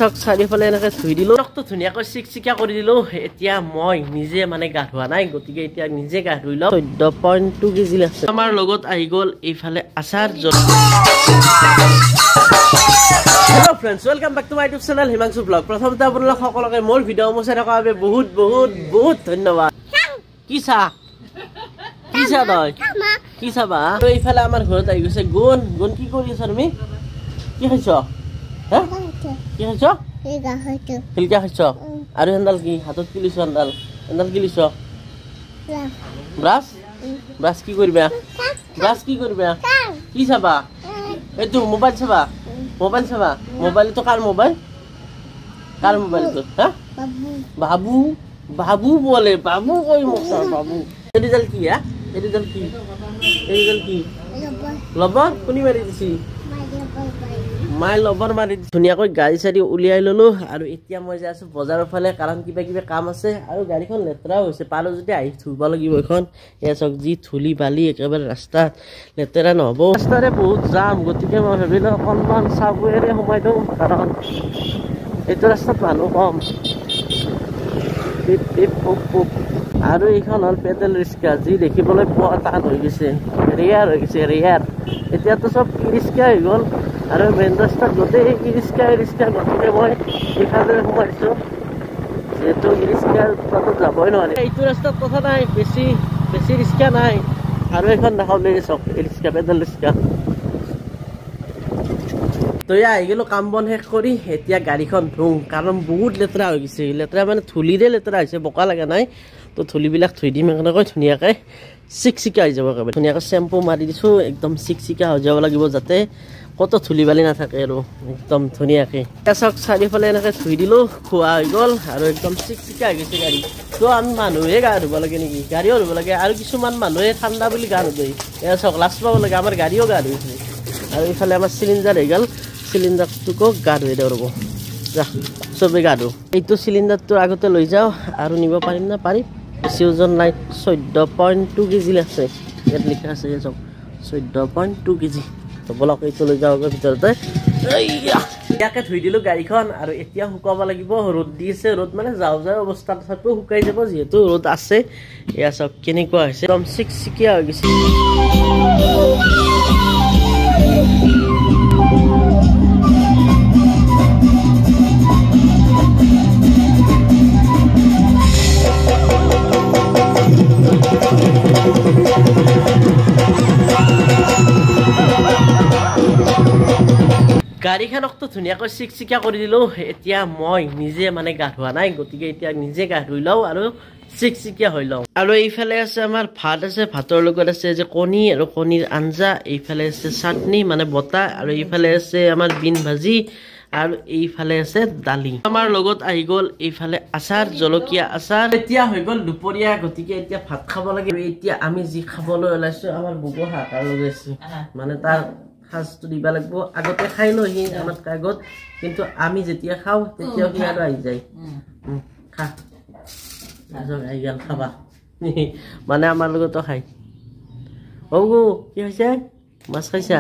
চক চাৰিফালে এনেকে ধুই দিলো ৰক্ত ধুনীয়াকৈ চিকচিকা কৰি দিলো এতিয়া মই নিজে মানে গা ধোৱা নাই গতিকে এতিয়া নিজে গা ধুই লওঁ 14.2 কেজি আছে আমাৰ লগত আহি গ'ল এইফালে আচাৰ Hello friends, welcome back to my YouTube channel Himanshu Vlog. প্ৰথমতে আপোনালোক সকলোকে মোৰ ভিডিঅ' চাই থকা বাবে বহুত ধন্যবাদ। কি চাহ তই? কি চাবা? এইফালে আমাৰ ঘৰত আহি গৈছে গুণ কি কৰি আছা তুমি? কি খাইছ? হা? কি খাইছ? হিলকা খাইছ? আৰু হেন্দাল কি? হাতত কি লৈছ হেন্দাল কি লৈছ? ব্ৰাছ কি কৰিবা? কি চাবা? এইটো মোবাইল চাবা? মোবাইল তো কাৰ মোবাইল তো হা বাবু বলে বাবু কই মোক বাবু ৰিজাল্ট কি হা ৰিজাল্ট কি লবৰ কোনি মাৰি দিছি মাই লবৰ মাৰি ধুনীয়াকৈ গাড়ী চাৰি উলিয়াই ললো আৰু এতিয়া মই যাই আছো বজাৰৰ ফালে কাৰণ কিবা কাম আছে আৰু গাড়ীখন লেতেৰা হৈছে পালো যদি আহি ধুব লাগিব এখন এয়া চক যি ধুলি বালি একেবাৰে ৰাস্তা লেতেৰা নহব ৰাস্তাৰে বহুত জাম গতিকে মই ভাবিলো অকণমান চাবুৱেৰে সোমাই দিওঁ কাৰণ এইটো ৰাস্তাত মানুহ কম আৰু এইখন হ'ল পেডেল ৰিক্সা যি দেখিবলৈ পোৱা টান হৈ গৈছে ৰেয়াৰ হৈ গৈছে এতিয়াতো চব ই ৰিক্সা হৈ গ'ল আৰু মেইন ৰাস্তাত গোটেই ই ৰিক্সা গতিকে মই এইফালে সোমাইছো যিহেতু ই ৰিক্সাৰ তাতো যাবই নোৱাৰে এইটো ৰাস্তাত কথা নাই বেছি ৰিক্সা নাই আৰু এখন দেখাবলৈ চক ই ৰিক্সা পেডেল ৰিক্সা তো আহি গেলো কাম বন শেষ কৰি এতিয়া গাড়ীখন ধুওঁ কাৰণ বহুত লেতেৰা হৈ গৈছে লেতেৰা মানে ধূলিৰে লেতেৰা হৈছে বোকা লগা নাই তো ধূলিবিলাক ধুই দিম এনেকৈ ধুনীয়াকৈ চিকচিকা হৈ যাব একেবাৰে ধুনীয়াকৈ চেম্পু মাৰি দিছোঁ একদম চিকচিকা হৈ যাব লাগিব যাতে কত ধূলি বালি নাথাকে আৰু একদম ধুনীয়াকৈ চক চাৰিফালে এনেকৈ ধুই দিলো খোৱা হৈ গ'ল আৰু একদম চিকচিকা হৈ গৈছে গাড়ী তো আমি মানুহে গা ধুব লাগে নেকি গাড়ীও ধুব লাগে আৰু কিছুমান মানুহে ঠাণ্ডা বুলি গা নুধুই এয়া চক লাজ পাব লাগে আমাৰ গাড়ীও গা ধুইছে আৰু এইফালে আমাৰ চিলিণ্ডাৰ হৈ গ'ল চিলিণ্ডাৰটোকো গা ধুই দিওঁ ৰ'ব যা চবেই গা ধুওঁ এইটো চিলিণ্ডাৰটো আগতে লৈ যাওঁ আৰু নিব পাৰিম না পাৰিম বেছি ওজন নাই 14.2 কেজি আছে ইয়াত লিখা আছে চব 14.2 কেজি তো বলক এইটো লৈ যাওঁ ভিতৰতে ইয়াকে ধুই দিলোঁ গাড়ীখন আৰু এতিয়া শুকাব লাগিব ৰ'দ দি আছে ৰ'দ মানে যাওঁ অৱস্থা তথাপিও শুকাই যাব যিহেতু ৰ'দ আছে এয়া চব কেনেকুৱা হৈছে একদম চিকচিকীয়া হৈ গৈছে গাড়ীখনকতো ধুনীয়াকৈ চিকচিকা কৰি দিলোঁ এতিয়া মই নিজে মানে গা ধোৱা নাই গতিকে এতিয়া নিজে গা ধুই লওঁ আৰু চিকচিকীয়া হৈ লওঁ আৰু এইফালে আছে আমাৰ ভাত আছে ভাতৰ লগত আছে যে কণী আৰু কণীৰ আঞ্জা এইফালে আছে চাটনি মানে বটা আৰু এইফালে আছে আমাৰ বিন ভাজি আৰু এইফালে আছে দালি আমাৰ লগত আহি গ'ল এইফালে আচাৰ জলকীয়া আচাৰ এতিয়া হৈ গ'ল দুপৰীয়া গতিকে এতিয়া ভাত খাব লাগে এতিয়া আমি যি খাবলৈ ওলাইছো আমাৰ বুবু হাকাৰ লগাইছে মানে তাৰ সাজটো দিব লাগিব আগতে খাই লওঁ সি আমাতকৈ আগত কিন্তু আমি যেতিয়া খাওঁ তেতিয়াও সি আৰু আহি যায় খা আহি গ'ল খাবা মানে আমাৰ লগতো খাই অ' কি হৈছে মাছ খাইছা